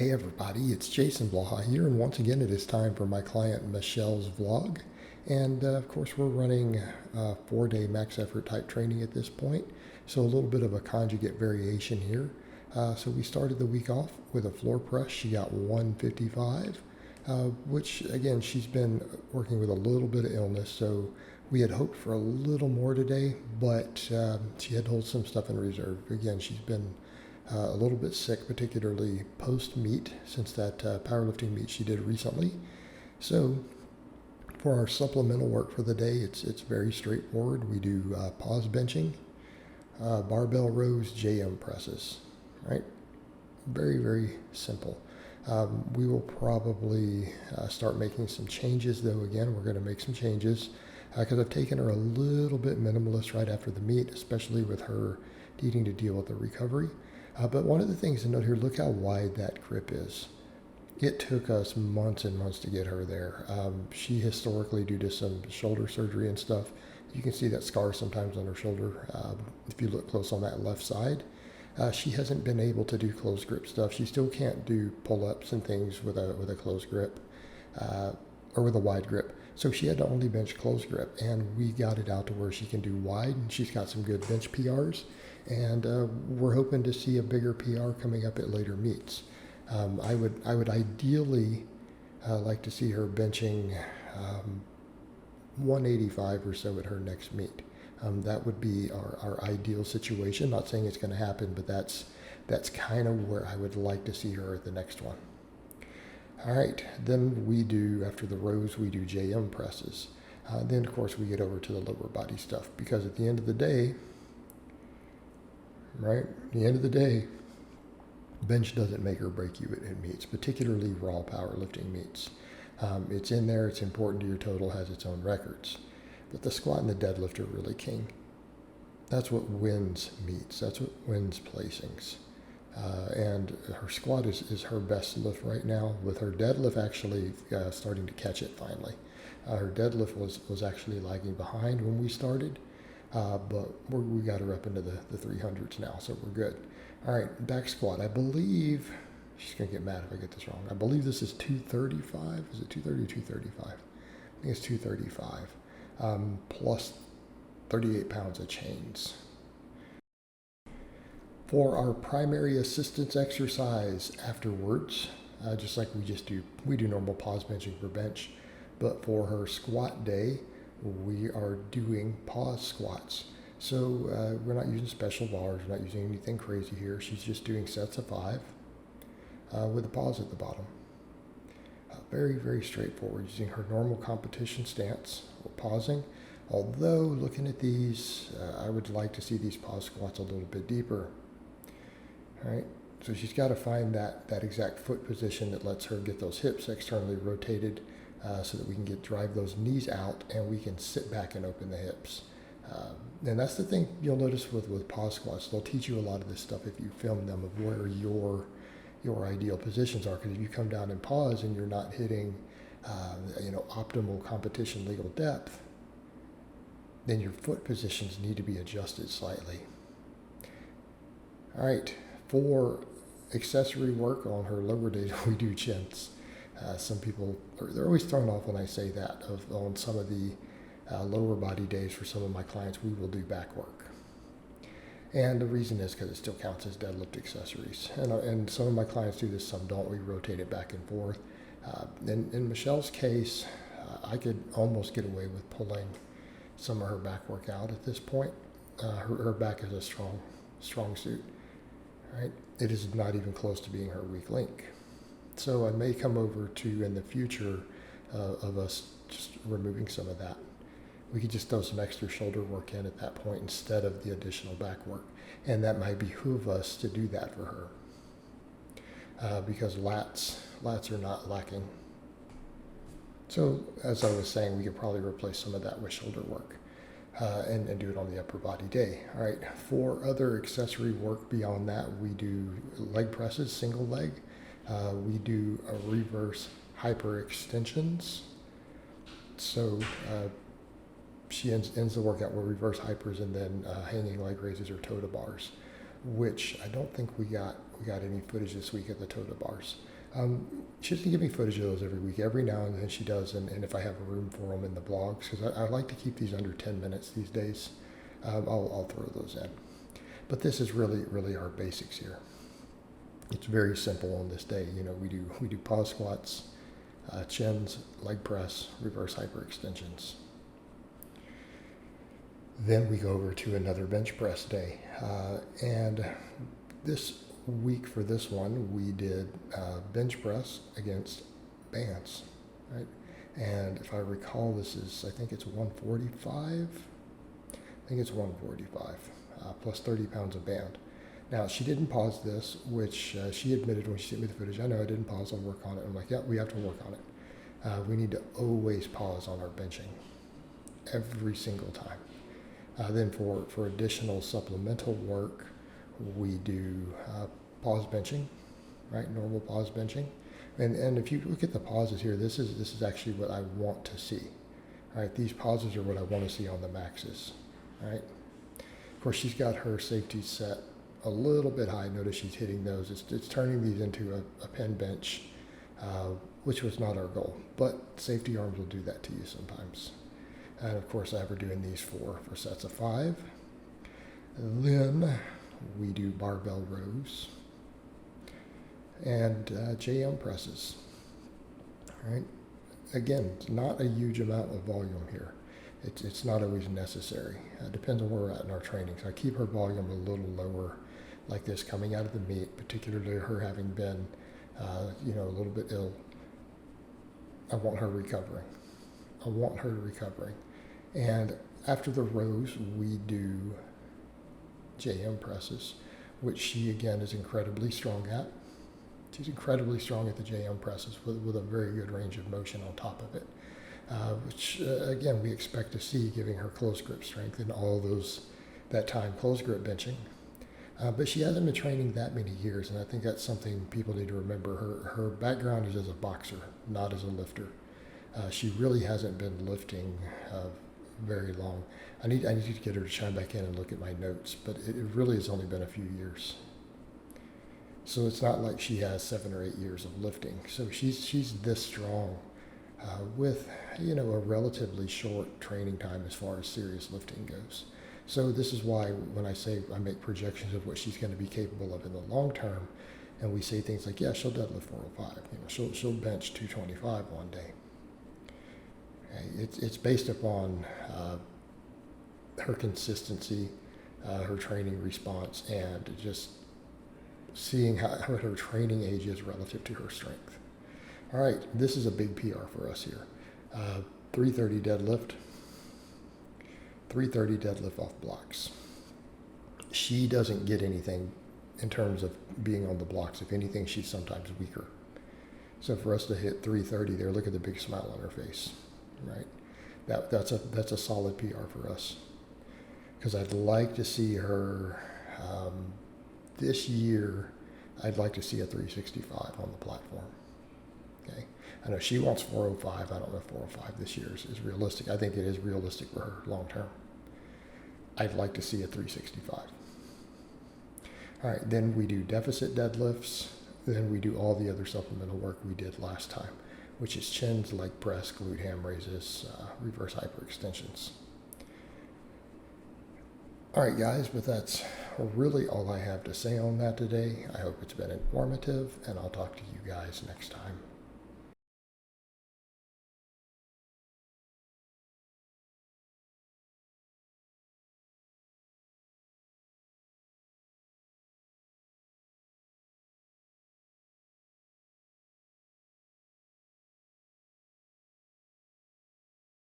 Hey everybody, it's Jason Blaha here, and once again it is time for my client Michelle's vlog. And of course we're running 4-day max effort type training at this point, so a little bit of a conjugate variation here. So we started the week off with a floor press. She got 155, which again, she's been working with a little bit of illness, so we had hoped for a little more today, but she had to hold some stuff in reserve. Again, she's been a little bit sick, particularly post-meet, since that powerlifting meet she did recently. So for our supplemental work for the day, it's very straightforward. We do pause benching, barbell rows, JM presses, right? Very, very simple. We will probably start making some changes, though. Again, we're going to make some changes because I've taken her a little bit minimalist right after the meet, especially with her needing to deal with the recovery. But one of the things to note here, look how wide that grip is. It took us months and months to get her there. She historically, due to some shoulder surgery and stuff, you can see that scar sometimes on her shoulder. If you look close on that left side, she hasn't been able to do closed grip stuff. She still can't do pull-ups and things with a closed grip or with a wide grip. So she had to only bench closed grip, and we got it out to where she can do wide, and she's got some good bench PRs. And we're hoping to see a bigger PR coming up at later meets. I would ideally like to see her benching 185 or so at her next meet. That would be our ideal situation. Not saying it's going to happen, but that's kind of where I would like to see her at the next one. All right, then we do, after the rows, we do JM presses. Then, of course, we get over to the lower body stuff, because at the end of the day, right? At the end of the day, bench doesn't make or break you at meets, particularly raw powerlifting meets. It's in there, it's important to your total, has its own records. But the squat and the deadlift are really king. That's what wins meets, that's what wins placings. And her squat is her best lift right now, with her deadlift actually starting to catch it finally. Her deadlift was actually lagging behind when we started. But we got her up into the 300s now, so we're good. All right, back squat. I believe, she's going to get mad if I get this wrong. I believe this is 235. Is it 230 or 235? I think it's 235, plus 38 pounds of chains. For our primary assistance exercise afterwards, just like we do normal pause benching for bench, but for her squat day, we are doing pause squats. So we're not using special bars, we're not using anything crazy here. She's just doing sets of 5 with a pause at the bottom. Very, very straightforward, using her normal competition stance. We're pausing, although looking at these, I would like to see these pause squats a little bit deeper. All right, so she's got to find that exact foot position that lets her get those hips externally rotated, so that we can drive those knees out and we can sit back and open the hips. And that's the thing you'll notice with pause squats. They'll teach you a lot of this stuff if you film them, of where your ideal positions are. Because if you come down and pause and you're not hitting optimal competition legal depth, then your foot positions need to be adjusted slightly. All right, for accessory work on her lower days, we do chins. Some people, they're always thrown off when I say that. On some of the lower body days for some of my clients, we will do back work. And the reason is because it still counts as deadlift accessories. And some of my clients do this, some don't. We rotate it back and forth. In Michelle's case, I could almost get away with pulling some of her back work out at this point. Her back is a strong suit, right? It is not even close to being her weak link. So I may come over to, in the future, of us just removing some of that. We could just throw some extra shoulder work in at that point instead of the additional back work. And that might behoove us to do that for her, because lats are not lacking. So as I was saying, we could probably replace some of that with shoulder work, and do it on the upper body day. All right, for other accessory work beyond that, we do leg presses, single leg. We do a reverse hyperextensions. So she ends the workout with reverse hypers and then hanging leg raises or toe to bars, which I don't think we got we got any footage this week of the total bars. She doesn't give me footage of those every week. Every now and then she does, and if I have room for them in the blogs, because I like to keep these under 10 minutes these days, I'll throw those in. But this is really our basics here. It's very simple on this day. You know, we do pause squats, chins, leg press, reverse hyperextensions. Then we go over to another bench press day, and this week for this one we did bench press against bands, right? And if I recall, I think it's 145. I think it's 145 plus 30 pounds of band. Now, she didn't pause this, which she admitted when she sent me the footage. I know I didn't pause, I'll work on it. I'm like, yeah, we have to work on it. We need to always pause on our benching every single time. Then for additional supplemental work, we do pause benching, right? Normal pause benching. And if you look at the pauses here, this is actually what I want to see. All right, these pauses are what I want to see on the maxes, right? Of course, she's got her safety set a little bit high. Notice she's hitting those. It's turning these into a pen bench, which was not our goal. But safety arms will do that to you sometimes. And of course, I have her doing these for sets of 5. And then we do barbell rows and JM presses. All right. Again, it's not a huge amount of volume here. It's not always necessary. It depends on where we're at in our training. So I keep her volume a little lower, like this, coming out of the meet, particularly her having been, a little bit ill. I want her recovering. And after the rows, we do JM presses, which she, again, is incredibly strong at. She's incredibly strong at the JM presses with a very good range of motion on top of it, which, again, we expect to see, giving her close grip strength in all that time close grip benching. But she hasn't been training that many years, and I think that's something people need to remember. Her background is as a boxer, not as a lifter. She really hasn't been lifting very long. I need to get her to chime back in and look at my notes, but it really has only been a few years. So it's not like she has 7 or 8 years of lifting. So she's this strong with a relatively short training time as far as serious lifting goes. So this is why when I say I make projections of what she's going to be capable of in the long term, and we say things like, yeah, she'll deadlift 405. She'll bench 225 one day. It's based upon her consistency, her training response, and just seeing what her training age is relative to her strength. All right, this is a big PR for us here. 330 deadlift off blocks. She doesn't get anything in terms of being on the blocks. If anything, she's sometimes weaker. So for us to hit 330 there, look at the big smile on her face, right? That's a solid PR for us, because I'd like to see her this year. I'd like to see a 365 on the platform. Okay, I know she wants 405. I don't know if 405 this year is realistic. I think it is realistic for her long term. I'd like to see a 365. All right, then we do deficit deadlifts. Then we do all the other supplemental work we did last time, which is chins, leg press, glute ham raises, reverse hyperextensions. All right, guys, but that's really all I have to say on that today. I hope it's been informative, and I'll talk to you guys next time.